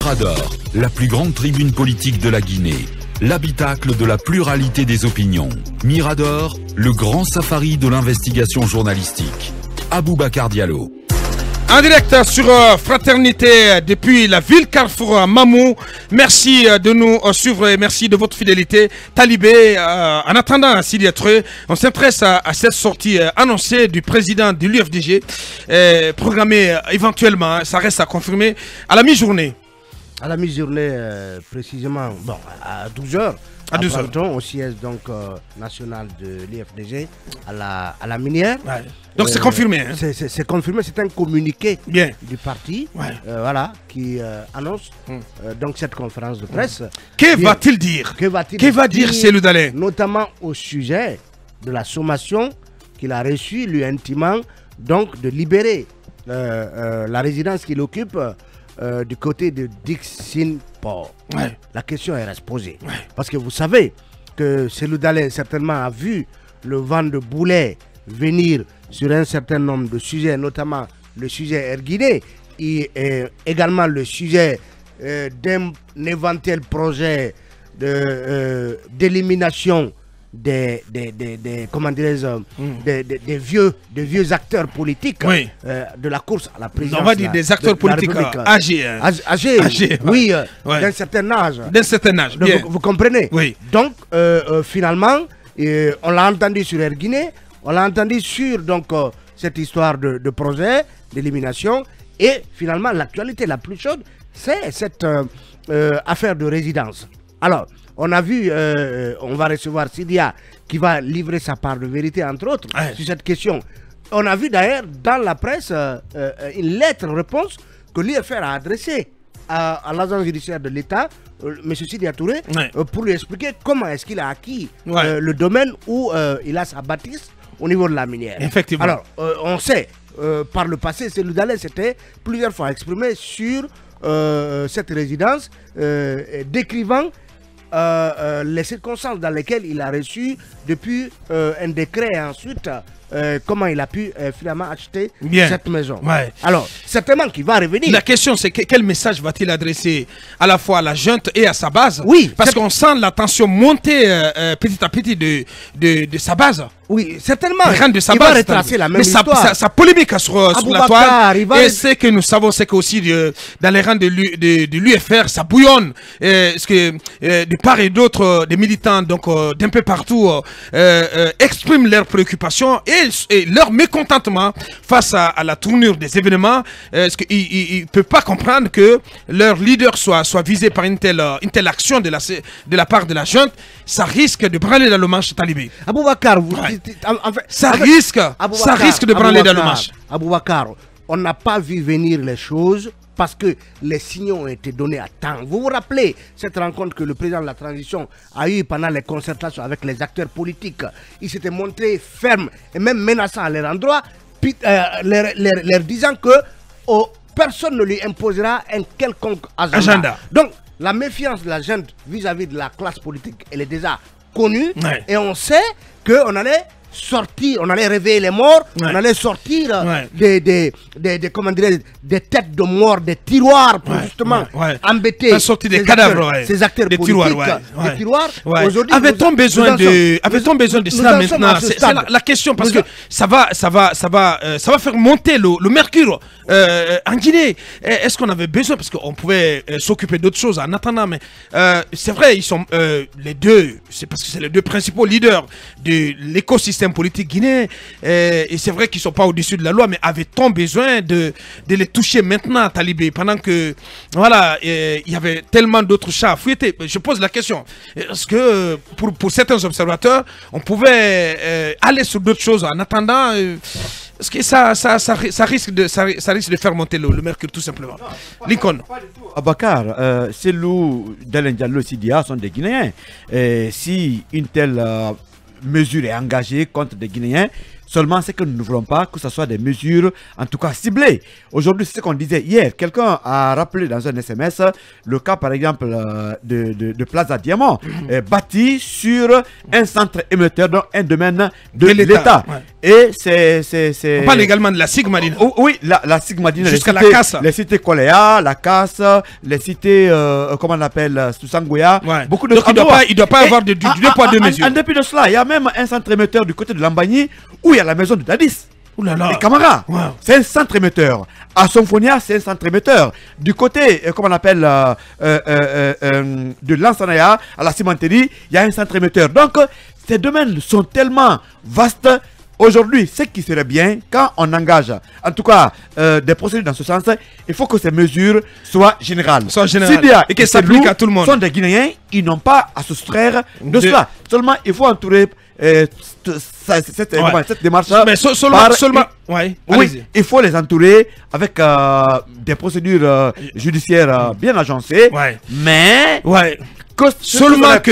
Mirador, la plus grande tribune politique de la Guinée. L'habitacle de la pluralité des opinions. Mirador, le grand safari de l'investigation journalistique. Aboubacar Diallo. En direct sur Fraternité depuis la ville Carrefour Mamou. Merci de nous suivre et merci de votre fidélité. Talibé, en attendant Sidi Atreux, on s'intéresse à cette sortie annoncée du président de l'UFDG, programmée éventuellement, ça reste à confirmer, à la mi-journée. À la mi-journée, précisément, bon, à 12h. À 12h. Au siège donc, national de l'UFDG, à la minière. Ouais. Donc c'est confirmé. Hein. C'est confirmé, c'est un communiqué Bien. du parti Ouais. Qui annonce donc cette conférence de presse. Que va-t-il dire? Que va dire Cellou Dalein? Notamment au sujet de la sommation qu'il a reçue, lui intimant donc de libérer la résidence qu'il occupe du côté de Dixinport. Ouais. La question reste posée. Ouais. Parce que vous savez que Cellou Dalein certainement a vu le vent de boulet venir sur un certain nombre de sujets, notamment le sujet Air Guinée et également le sujet d'un éventuel projet d'élimination des vieux acteurs politiques de la course à la présidence. On va dire des acteurs politiques âgés. Âgés, oui, d'un certain âge. D'un certain âge, bien. Vous comprenez? Oui. Donc, finalement, on l'a entendu sur Air Guinée, on l'a entendu sur donc, cette histoire de projet d'élimination. Et finalement, l'actualité la plus chaude, c'est cette affaire de résidence. Alors, on a vu, on va recevoir Sidia qui va livrer sa part de vérité, entre autres, sur cette question. On a vu d'ailleurs dans la presse une lettre-réponse que l'IFR a adressée à l'agence judiciaire de l'État, M. Sidia Touré, pour lui expliquer comment est-ce qu'il a acquis le domaine où il a sa bâtisse au niveau de la minière. Effectivement. Alors, on sait, par le passé, Cellou Dalein s'était plusieurs fois exprimé sur cette résidence, décrivant les circonstances dans lesquelles il a reçu depuis un décret et ensuite comment il a pu finalement acheter cette maison. Ouais. Alors, certainement qu'il va revenir. La question c'est quel message va-t-il adresser à la fois à la junte et à sa base? Oui. Parce qu'on sent la tension monter petit à petit de sa base. Oui, certainement. De sa il base, va retracer la même mais histoire. sa polémique sur la toile. Et ce que nous savons, c'est qu'aussi dans les rangs de l'UFR, ça bouillonne. Parce que de part et d'autre, des militants d'un peu partout expriment leurs préoccupations et leur mécontentement face à la tournure des événements. Parce qu'ils ne peuvent pas comprendre que leur leader soit visé par une telle action de la part de la junte. Ça risque de branler dans le manche talibé. Aboubacar, ça risque de branler dans le match. Aboubacar, on n'a pas vu venir les choses parce que les signaux ont été donnés à temps. Vous vous rappelez cette rencontre que le président de la transition a eue pendant les concertations avec les acteurs politiques. Il s'était montré ferme et même menaçant à leur endroit, leur disant que personne ne lui imposera un quelconque agenda. Donc, la méfiance de la gente vis-à-vis de la classe politique, elle est déjà connue et on sait qu'on allait sortir, on allait réveiller les morts, on allait sortir des têtes de mort, des tiroirs pour justement embêter des cadavres, ces acteurs des politiques. Des tiroirs. Avait-on besoin de cela maintenant? C'est la question parce que ça va faire monter le mercure en Guinée. Est-ce qu'on avait besoin? Parce qu'on pouvait s'occuper d'autres choses en attendant, mais c'est vrai, ils sont les deux, c'est parce que c'est les deux principaux leaders de l'écosystème politique guinéen, et c'est vrai qu'ils ne sont pas au-dessus de la loi, mais avait-on besoin de les toucher maintenant, talibé, pendant que voilà, il y avait tellement d'autres chats à fouetter? Je pose la question. Est-ce que pour certains observateurs, on pouvait aller sur d'autres choses en attendant? Est-ce que ça risque de faire monter le mercure tout simplement? Lincoln. Aboubacar, Cellou Dalein Diallo Sidia sont des Guinéens. Si une telle mesure est engagée contre des Guinéens, Seulement, c'est que nous ne voulons pas que ce soit des mesures, en tout cas ciblées. Aujourd'hui, c'est ce qu'on disait hier. Quelqu'un a rappelé dans un SMS le cas, par exemple, de Plaza Diamant, bâti sur un centre émetteur dans un domaine de l'État. Ouais. Et c'est... On parle également de la Sigmadina. Oh, oui, la Sigmadina. Jusqu'à la Casse. Les cités Koléa, la Casse, les cités, comment on appelle, Soussangoya. Ouais. Beaucoup de... Donc il ne doit pas avoir de deux poids, deux mesures. En dépit de cela, il y a même un centre émetteur du côté de Lambagny où il y a la maison de Dadis. Ouh là là. Et Camara, Wow. c'est un centre émetteur. À Sonfonia, c'est un centre émetteur. Du côté, comment on appelle, de Lansanaya à la cimenterie, il y a un centre émetteur. Donc, ces domaines sont tellement vastes. Aujourd'hui, ce qui serait bien, quand on engage, en tout cas, des procédures dans ce sens, il faut que ces mesures soient générales. Et qu'elles s'appliquent à tout le monde. Sont des Guinéens, ils n'ont pas à se soustraire de cela. Seulement, il faut entourer cette démarche. Mais seulement. Ouais, oui, il faut les entourer avec des procédures judiciaires bien agencées. Ouais. Mais. Ouais. Seulement que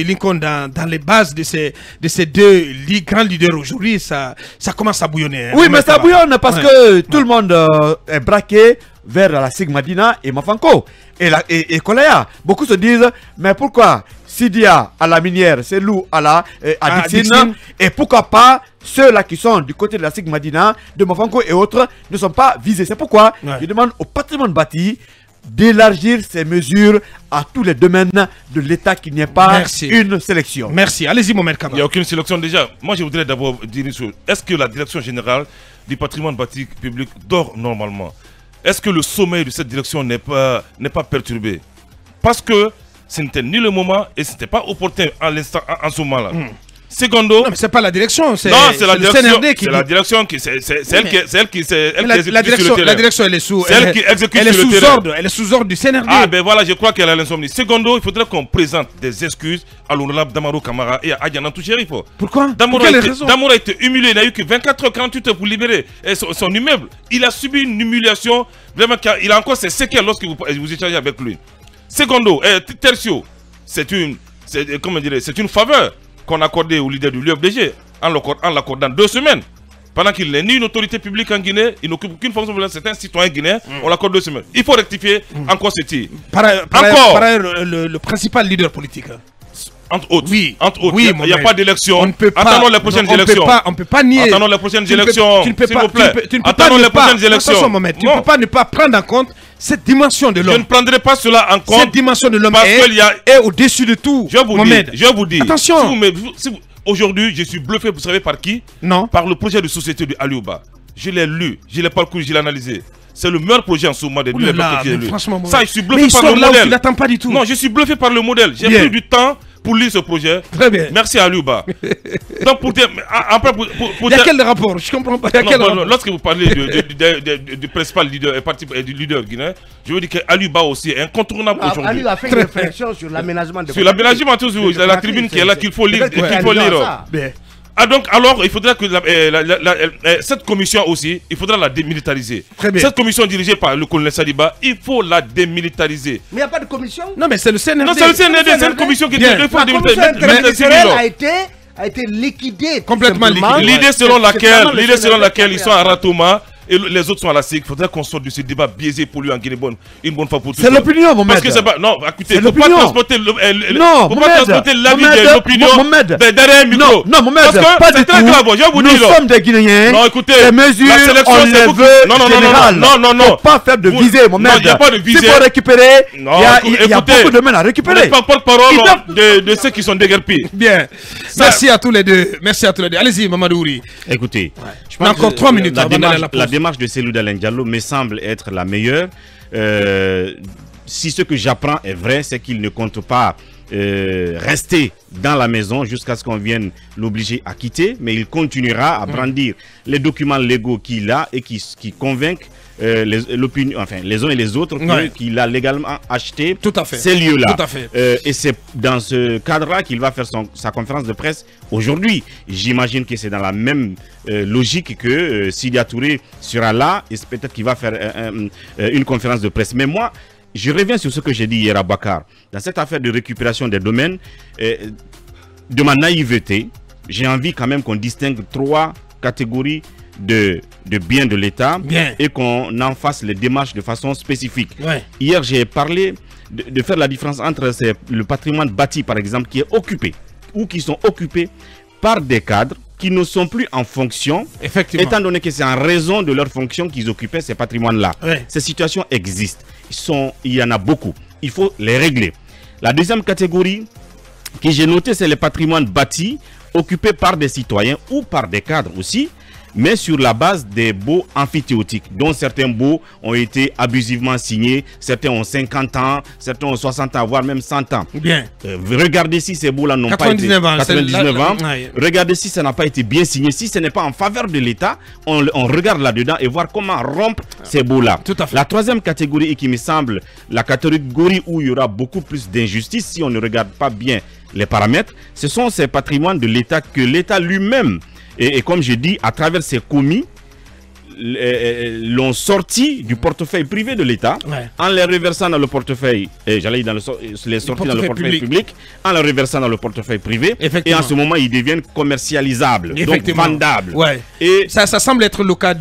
Lincoln, dans les bases de ces deux grands leaders aujourd'hui, ça commence à bouillonner. Hein, oui, mais ça bouillonne parce que tout le monde est braqué vers la Sigmadina et Mafanko et Koléa. Beaucoup se disent, mais pourquoi Sidia à la minière, Selou à la à Dixine, et pourquoi pas ceux-là qui sont du côté de la Sigmadina, de Mafanko et autres ne sont pas visés. C'est pourquoi je demande au patrimoine bâti d'élargir ces mesures à tous les domaines de l'État, qu'il n'y ait pas une sélection. Merci. Allez-y, Mohamed Kaba. Il n'y a aucune sélection déjà. Moi, je voudrais d'abord dire une chose. Est-ce que la direction générale du patrimoine bâti public dort normalement? Est-ce que le sommeil de cette direction n'est pas perturbé? Parce que ce n'était ni le moment et ce n'était pas opportun en ce moment-là. Secondo. Non, mais c'est pas la direction, c'est la direction. C'est la direction qui c'est elle qui la direction elle est sous elle qui exécute elle est sous ordre, elle est sous ordre du CNRD. Ah ben voilà, je crois qu'elle a l'insomnie. Secondo, il faudrait qu'on présente des excuses à l'honorable Damaro Camara et à Adjanantou Chérifo. Pourquoi? Damaro a été humilié, il n'a eu que 24 h 48 heures pour libérer son immeuble. Il a subi une humiliation vraiment, il a encore ses séquelles lorsque vous échangez avec lui. Secondo, tertio, c'est une faveur qu'on a accordé au leader du l'UFDG en l'accordant 2 semaines. Pendant qu'il n'est ni une autorité publique en Guinée, il n'occupe aucune fonction publique, c'est un citoyen guinéen, on l'accorde 2 semaines. Il faut rectifier encore ce tir. Par ailleurs, le principal leader politique. Entre autres. Oui, il n'y a pas d'élection. Attendons les prochaines élections. On ne peut pas nier. Attendons les prochaines élections. S'il vous plaît. Attendons les prochaines élections. Tu ne peux pas ne pas prendre en compte cette dimension de l'homme. Je ne prendrai pas cela en compte. Cette dimension de l'homme est au-dessus de tout. Je vous dis. Attention. Aujourd'hui, je suis bluffé, vous savez par qui? Non. Par le projet de société de Aliouba. Je l'ai lu, je l'ai parcouru, je l'ai analysé. C'est le meilleur projet en ce moment de franchement, ça, je suis bluffé par le modèle. Tu n'attends pas du tout. Non, je suis bluffé par le modèle. J'ai pris du temps pour lire ce projet. Très bien. Merci à Aliouba. Donc pour dire, après il y a quel rapport? Je comprends pas. Lorsque vous parlez du principal leader du leader guinéen, je veux dire qu'Aliouba aussi est incontournable aujourd'hui. Aliouba a fait une réflexion sur l'aménagement de. Sur l'aménagement, toujours. La tribune qui est là qu'il faut lire. Ah donc alors il faudrait que cette commission aussi, il faudra la démilitariser. Cette commission dirigée par le colonel Saliba, il faut la démilitariser. Mais il n'y a pas de commission? Non mais c'est le CNRD. Non c'est le CNRD, c'est une commission qui est a été liquidée. Complètement liquidée. L'idée selon laquelle ils sont à Ratoma et les autres sont à la SIC. Il faudrait qu'on sorte de ce débat biaisé pour lui en Guinée une bonne fois pour toutes. C'est l'opinion, mon maître. Parce que c'est pas. Non, écoutez, il ne faut pas transporter l'avis de l'opinion derrière un micro. Non, mon maître. Parce que c'est très grave. Je vous dis. Nous sommes des Guinéens. Non, écoutez. Les mesures, on les veut générales. Non. Faut pas faire de visée, mon maître. Non, il n'y a pas de visée. S'il faut récupérer, il y a beaucoup de domaines à récupérer. Vous n'êtes pas porte-parole de ceux qui sont déguerpis. Bien. Merci à tous les deux. Allez-y, Mamadou Ouri. Écoutez, je pense encore 3 minutes. La démarche de Cellou Dalein Diallo me semble être la meilleure. Si ce que j'apprends est vrai, c'est qu'il ne compte pas rester dans la maison jusqu'à ce qu'on vienne l'obliger à quitter, mais il continuera à brandir les documents légaux qu'il a et qui convainquent les uns et les autres qu'il a légalement acheté ces lieux-là. Et c'est dans ce cadre-là qu'il va faire sa conférence de presse aujourd'hui. J'imagine que c'est dans la même logique que Sidia Touré sera là et peut-être qu'il va faire une conférence de presse. Mais moi, je reviens sur ce que j'ai dit hier à Bakar. Dans cette affaire de récupération des domaines, de ma naïveté, j'ai envie quand même qu'on distingue 3 catégories de biens de l'État et qu'on en fasse les démarches de façon spécifique. Hier, j'ai parlé de faire la différence entre le patrimoine bâti, par exemple, qui est occupé ou qui sont occupés par des cadres qui ne sont plus en fonction, étant donné que c'est en raison de leur fonction qu'ils occupaient ces patrimoines-là. Ces situations existent. Il y en a beaucoup. Il faut les régler. La deuxième catégorie que j'ai notée, c'est les patrimoines bâtis occupés par des citoyens ou par des cadres aussi, mais sur la base des baux amphithéotiques, dont certains baux ont été abusivement signés, certains ont 50 ans, certains ont 60 ans, voire même 100 ans. Regardez si ces baux-là n'ont pas été... 99 ans. Regardez si ça n'a pas été bien signé, si ce n'est pas en faveur de l'État, on regarde là-dedans et voir comment rompre ces baux-là. La troisième catégorie, et qui me semble la catégorie où il y aura beaucoup plus d'injustice si on ne regarde pas bien les paramètres, ce sont ces patrimoines de l'État que l'État lui-même, et comme je dis, à travers ses commis, l'ont sorti du portefeuille privé de l'État en les reversant dans le portefeuille, j'allais dire les sorties dans le portefeuille public, en les reversant dans le portefeuille privé, et en ce moment ils deviennent commercialisables, donc vendables. Et ça semble être le cas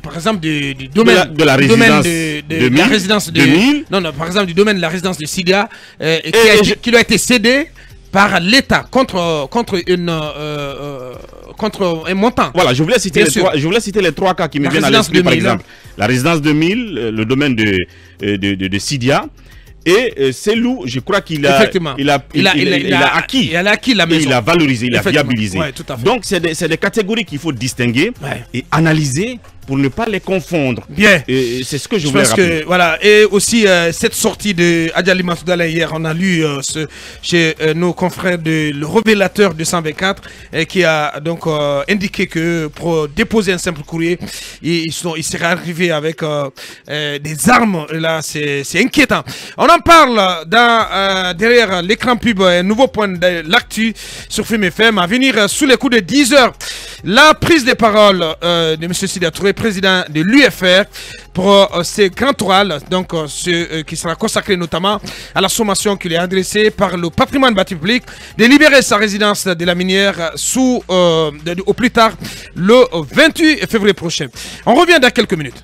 par exemple du domaine de la résidence de 2000. Non, par exemple du domaine de la résidence de Sidia qui lui a été cédé par l'État contre un montant. Voilà, je voulais citer les 3 cas qui me viennent à l'esprit, par exemple. La résidence 2000, le domaine de Sidia, et Selou, je crois qu'il a acquis la maison. Et il a valorisé, il a viabilisé. Donc, c'est des catégories qu'il faut distinguer et analyser pour ne pas les confondre. C'est ce que je voulais rappeler. Voilà. Et aussi, cette sortie de Adjali Massoudala hier, on a lu chez nos confrères le révélateur de 124 qui a donc indiqué que pour déposer un simple courrier, il serait arrivé avec des armes. Et là, c'est inquiétant. On en parle derrière l'écran pub, un nouveau point de l'actu sur Film FM à venir sous les coups de 10 heures. La prise de parole de M. Sidia Touré, président de l'UFR, pour ces grands orales, donc qui sera consacré notamment à la sommation qui lui est adressée par le patrimoine bâti public de libérer sa résidence de la minière au plus tard le 28 février prochain. On revient dans quelques minutes.